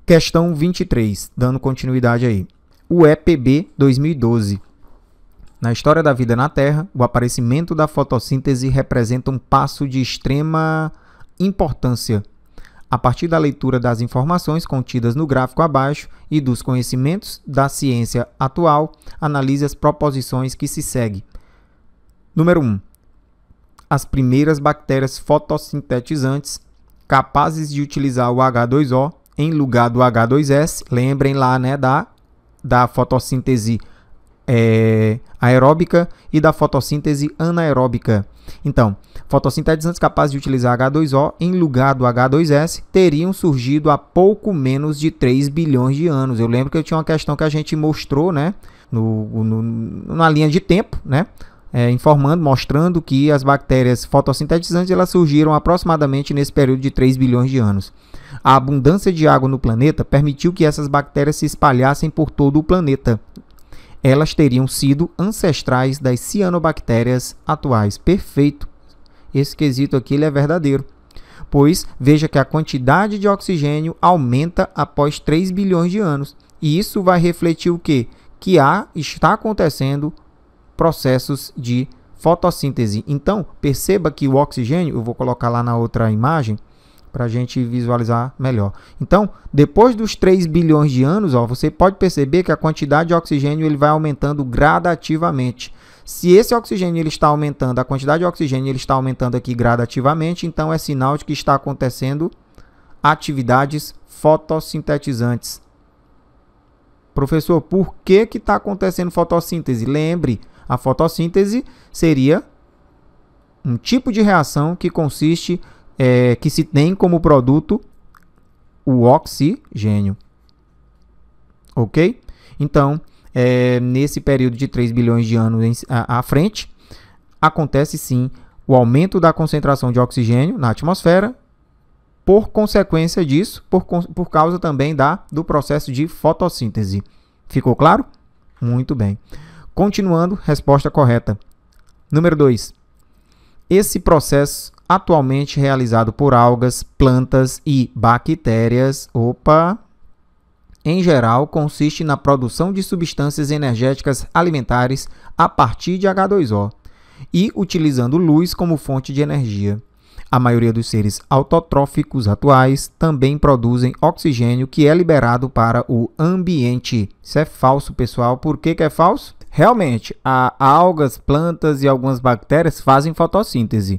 Questão 23, dando continuidade aí. O EPB 2012. Na história da vida na Terra, o aparecimento da fotossíntese representa um passo de extrema importância. A partir da leitura das informações contidas no gráfico abaixo e dos conhecimentos da ciência atual, analise as proposições que se seguem. Número 1. As primeiras bactérias fotossintetizantes capazes de utilizar o H2O em lugar do H2S. Lembrem lá, né, da fotossíntese aeróbica e da fotossíntese anaeróbica. Então, fotossintetizantes capazes de utilizar H2O em lugar do H2S teriam surgido há pouco menos de 3 bilhões de anos. Eu lembro que eu tinha uma questão que a gente mostrou, né, na linha de tempo, né, mostrando que as bactérias fotossintetizantes elas surgiram aproximadamente nesse período de 3 bilhões de anos. A abundância de água no planeta permitiu que essas bactérias se espalhassem por todo o planeta. Elas teriam sido ancestrais das cianobactérias atuais. Perfeito. Esse quesito aqui ele é verdadeiro. Pois veja que a quantidade de oxigênio aumenta após 3 bilhões de anos. E isso vai refletir o quê? Que está acontecendo processos de fotossíntese. Então, perceba que o oxigênio, eu vou colocar lá na outra imagem, para a gente visualizar melhor. Então, depois dos 3 bilhões de anos, você pode perceber que a quantidade de oxigênio ele vai aumentando gradativamente. Se esse oxigênio ele está aumentando, a quantidade de oxigênio ele está aumentando aqui gradativamente, então é sinal de que está acontecendo atividades fotossintetizantes. Professor, por que está acontecendo fotossíntese? Lembre, a fotossíntese seria um tipo de reação que consiste que se tem como produto o oxigênio. Ok? Então, nesse período de 3 bilhões de anos à frente, acontece sim o aumento da concentração de oxigênio na atmosfera, por consequência disso, por causa também do processo de fotossíntese. Ficou claro? Muito bem. Continuando, resposta correta. Número 2. Esse processo atualmente realizado por algas, plantas e bactérias, em geral, consiste na produção de substâncias energéticas alimentares a partir de H2O e utilizando luz como fonte de energia. A maioria dos seres autotróficos atuais também produzem oxigênio que é liberado para o ambiente. Isso é falso, pessoal. Por que é falso? Realmente, algas, plantas e algumas bactérias fazem fotossíntese.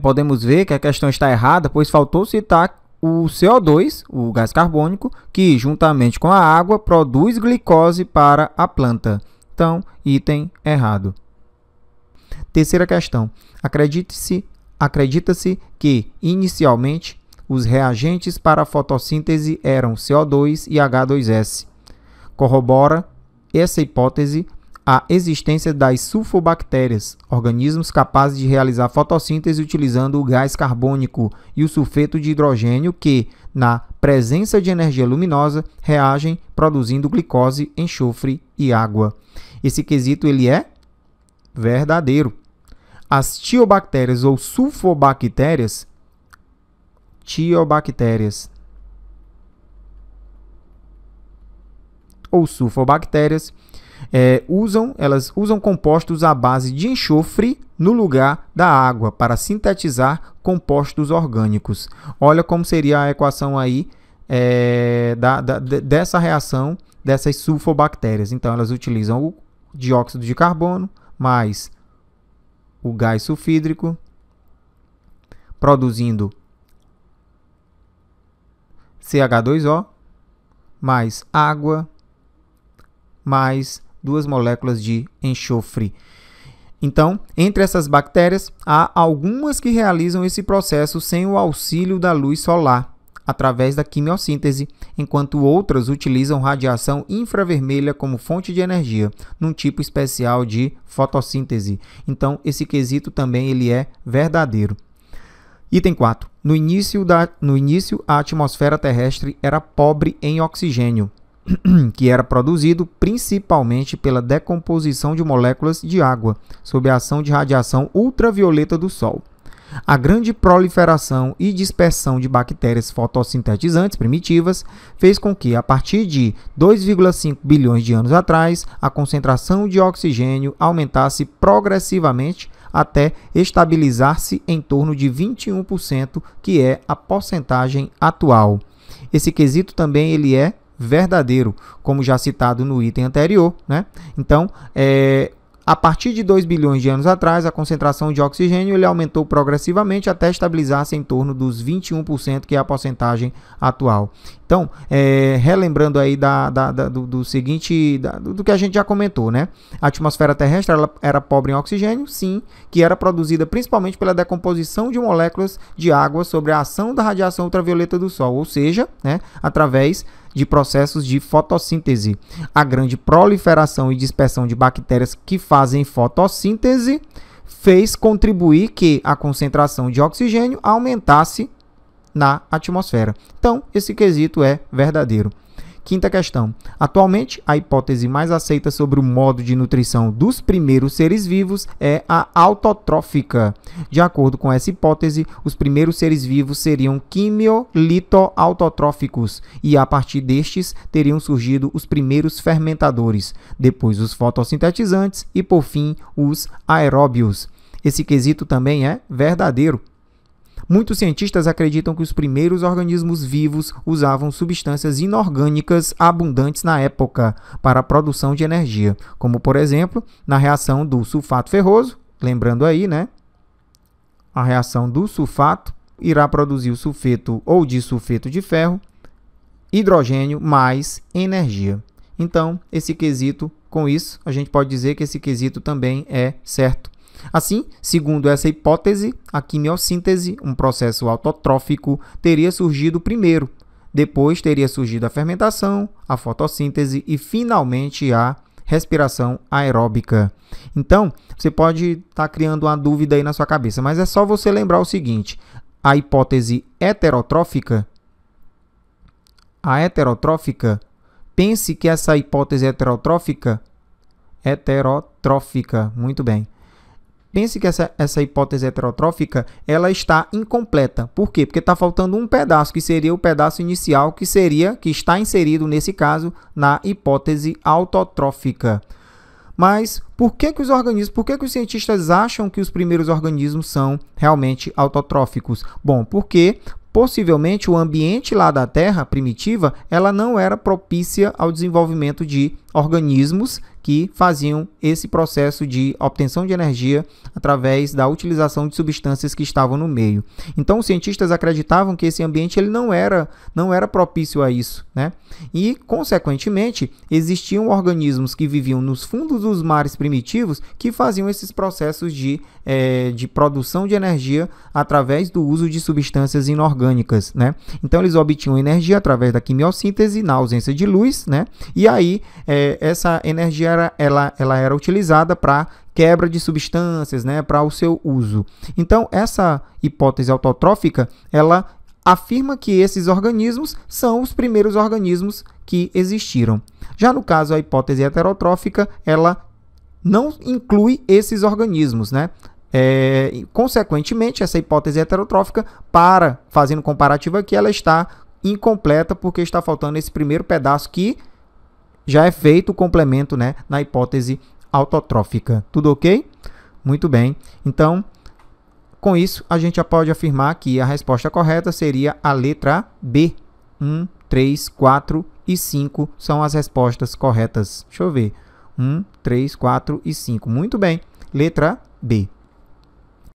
Podemos ver que a questão está errada, pois faltou citar o CO2, o gás carbônico, que juntamente com a água produz glicose para a planta. Então, item errado. Terceira questão. Acredita-se que, inicialmente, os reagentes para a fotossíntese eram CO2 e H2S. Corrobora essa hipótese a existência das sulfobactérias, organismos capazes de realizar fotossíntese utilizando o gás carbônico e o sulfeto de hidrogênio que, na presença de energia luminosa, reagem produzindo glicose, enxofre e água. Esse quesito ele é verdadeiro. As tiobactérias ou sulfobactérias, ou sulfobactérias, elas usam compostos à base de enxofre no lugar da água para sintetizar compostos orgânicos. Olha como seria a equação aí dessa reação dessas sulfobactérias. Então, elas utilizam o dióxido de carbono mais o gás sulfídrico, produzindo CH2O mais água mais 2 moléculas de enxofre. Então, entre essas bactérias, há algumas que realizam esse processo sem o auxílio da luz solar, através da quimiossíntese, enquanto outras utilizam radiação infravermelha como fonte de energia, num tipo especial de fotossíntese. Então, esse quesito também ele é verdadeiro. Item 4. No início, a atmosfera terrestre era pobre em oxigênio, que era produzido principalmente pela decomposição de moléculas de água, sob a ação de radiação ultravioleta do Sol. A grande proliferação e dispersão de bactérias fotossintetizantes primitivas fez com que, a partir de 2,5 bilhões de anos atrás, a concentração de oxigênio aumentasse progressivamente até estabilizar-se em torno de 21%, que é a porcentagem atual. Esse quesito também ele é verdadeiro, como já citado no item anterior, né? Então, a partir de 2 bilhões de anos atrás, a concentração de oxigênio ele aumentou progressivamente até estabilizar-se em torno dos 21%, que é a porcentagem atual. Então, relembrando aí do seguinte, do que a gente já comentou, né? A atmosfera terrestre ela era pobre em oxigênio, sim, que era produzida principalmente pela decomposição de moléculas de água sobre a ação da radiação ultravioleta do Sol, ou seja, né, através de processos de fotossíntese. A grande proliferação e dispersão de bactérias que fazem fotossíntese fez contribuir que a concentração de oxigênio aumentasse na atmosfera. Então, esse quesito é verdadeiro. Quinta questão. Atualmente, a hipótese mais aceita sobre o modo de nutrição dos primeiros seres vivos é a autotrófica. De acordo com essa hipótese, os primeiros seres vivos seriam quimiolito-autotróficos e, a partir destes, teriam surgido os primeiros fermentadores, depois os fotossintetizantes e, por fim, os aeróbios. Esse quesito também é verdadeiro. Muitos cientistas acreditam que os primeiros organismos vivos usavam substâncias inorgânicas abundantes na época para a produção de energia, como, por exemplo, na reação do sulfato ferroso, lembrando aí, né? A reação do sulfato irá produzir o sulfeto ou disulfeto de ferro, hidrogênio mais energia. Então, esse quesito, com isso, a gente pode dizer que esse quesito também é certo. Assim, segundo essa hipótese, a quimiossíntese, um processo autotrófico, teria surgido primeiro. Depois teria surgido a fermentação, a fotossíntese e, finalmente, a respiração aeróbica. Então, você pode estar criando uma dúvida aí na sua cabeça, mas é só você lembrar o seguinte: a hipótese heterotrófica, pense que essa hipótese heterotrófica, muito bem. Pense que essa hipótese heterotrófica ela está incompleta. Por quê? Porque está faltando um pedaço, que seria o pedaço inicial, que está inserido, nesse caso, na hipótese autotrófica. Mas por que os cientistas acham que os primeiros organismos são realmente autotróficos? Bom, porque possivelmente o ambiente lá da Terra primitiva, ela não era propícia ao desenvolvimento de organismos que faziam esse processo de obtenção de energia através da utilização de substâncias que estavam no meio. Então, os cientistas acreditavam que esse ambiente ele não era propício a isso, né? E, consequentemente, existiam organismos que viviam nos fundos dos mares primitivos que faziam esses processos de produção de energia através do uso de substâncias inorgânicas, né? Então, eles obtinham energia através da quimiossíntese na ausência de luz, né? E aí, essa energia ela era utilizada para quebra de substâncias, né, para o seu uso. Então, essa hipótese autotrófica, ela afirma que esses organismos são os primeiros organismos que existiram. Já no caso, a hipótese heterotrófica, ela não inclui esses organismos, né? Consequentemente, essa hipótese heterotrófica, fazendo comparativo aqui, ela está incompleta porque está faltando esse primeiro pedaço que já é feito o complemento, né, na hipótese autotrófica. Tudo ok? Muito bem. Então, com isso, a gente já pode afirmar que a resposta correta seria a letra B. 1, 3, 4 e 5 são as respostas corretas. Deixa eu ver. 1, 3, 4 e 5. Muito bem. Letra B.